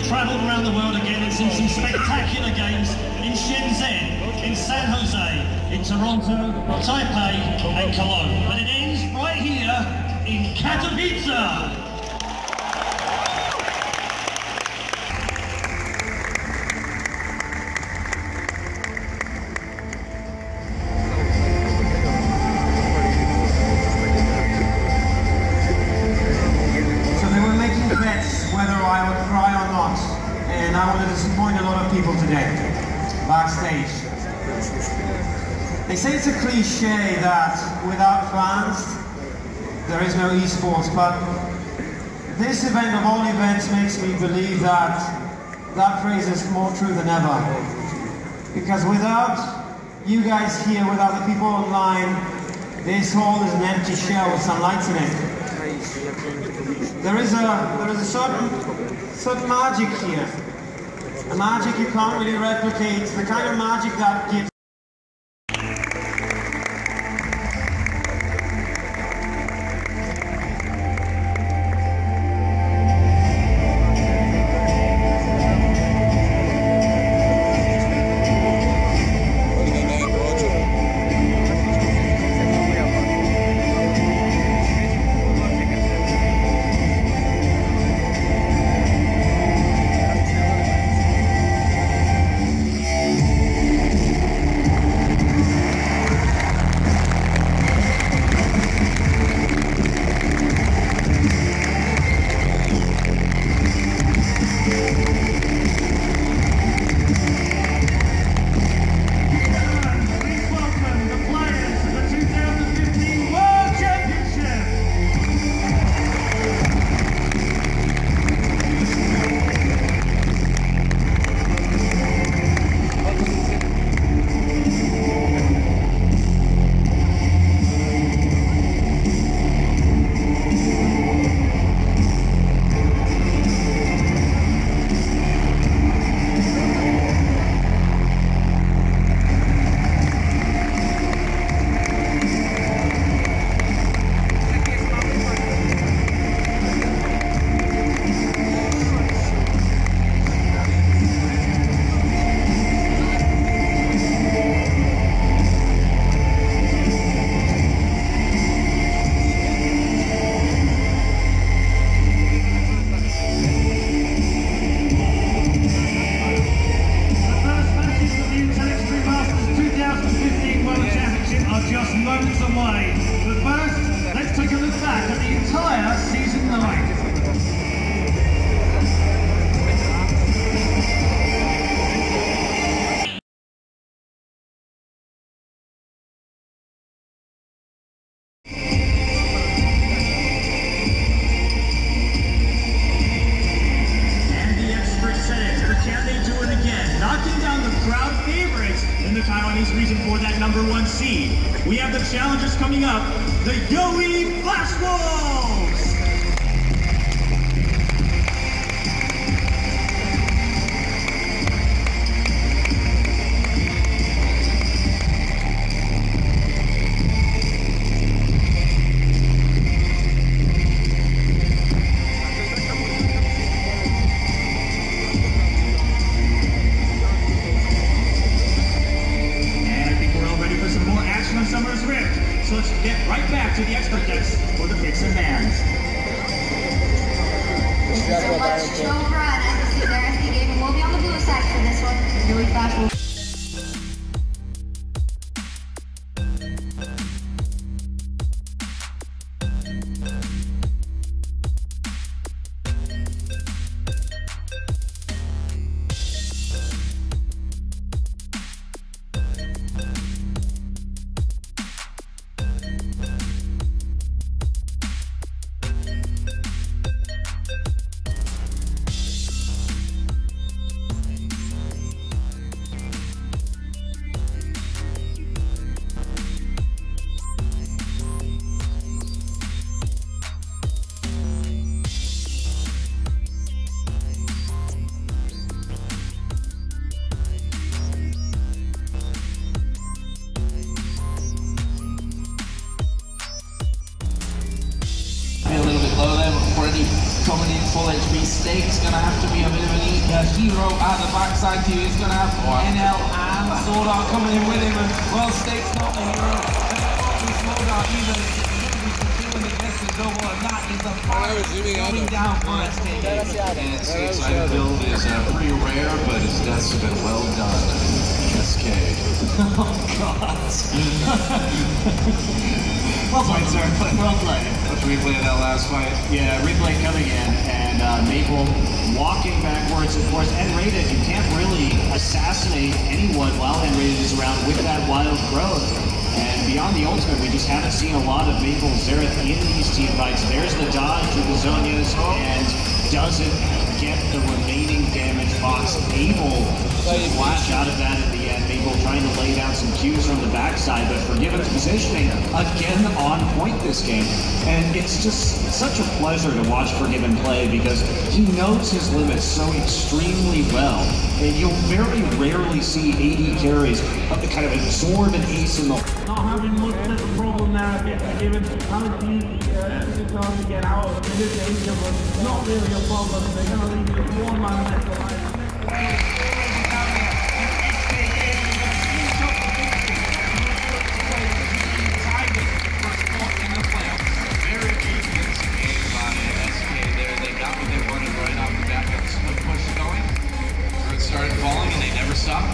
travelled around the world again and seen some spectacular games in Shenzhen, in San Jose, in Toronto, Taipei and Cologne. But it ends right here in Katowice. Whether I would cry or not, and I want to disappoint a lot of people today, backstage. They say it's a cliche that without fans, there is no esports, but this event of all events makes me believe that that phrase is more true than ever. Because without you guys here, without the people online, this hall is an empty shell with some lights in it. There is a certain magic here. A magic you can't really replicate. The kind of magic that gives. Taiwanese region for that #1 seed. We have the challengers coming up, the Yowie Flash Wolves! So let's get right back to the expert decks for the pitch hero at the backside too. He's going to have NL and Soda coming in with him. And well, Stake's not the hero. Soda even doing the best of double, and that is a fire coming down for SK. And Stake's item build is pretty rare, but his deaths have been well done. SK. Oh, God. Well played, sir. Well played. Let's replay of that last fight. Yeah, replay coming in, and Maple walking backwards, of course. N-rated, you can't really assassinate anyone while N-rated is around with that wild growth. And beyond the ultimate, we just haven't seen a lot of Maple Xerath in these team fights. There's the dodge to the Zonias, and doesn't get the remaining damage. Fox able to flash out of that at the end. Maple trying to lay down some cues from the backside, but Forgiven's positioning again on point this game. And it's just such a pleasure to watch Forgiven play because he knows his limits so extremely well. And you'll very rarely see AD carries kind of absorb an ace in the... Not having much of a problem there against Forgiven. Having to use the time to get out of the mid-danger, but not really a problem. They're going to leave you with one man left alive. Started falling and they never stopped.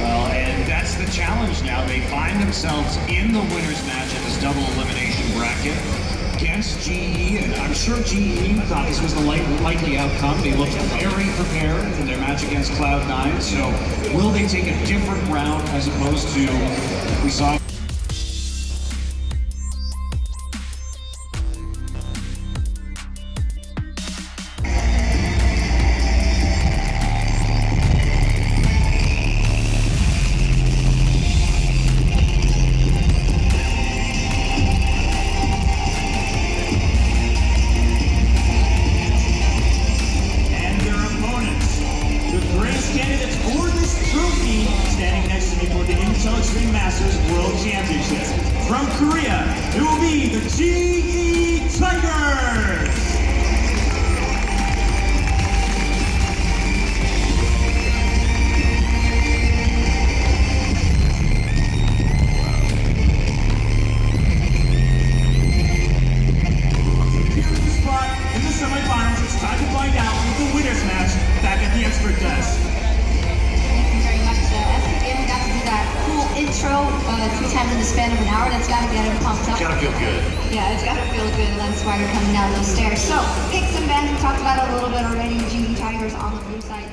Well, and that's the challenge now. They find themselves in the winner's match in this double elimination bracket against GE, and I'm sure GE thought this was the likely outcome. They looked very prepared for their match against Cloud9, so will they take a different route as opposed to we saw World Championship. From Korea, it will be the GE Tigers! Here's the spot in the semifinals. It's time to find out with the winner's match back at the expert desk. Intro 2 times in the span of an hour. That's got to get him pumped up. Gotta feel good. Yeah, it's got to feel good. And then Spider coming down those stairs. So, Picks and Bends, we talked about it a little bit already. GE Tigers on the blue side.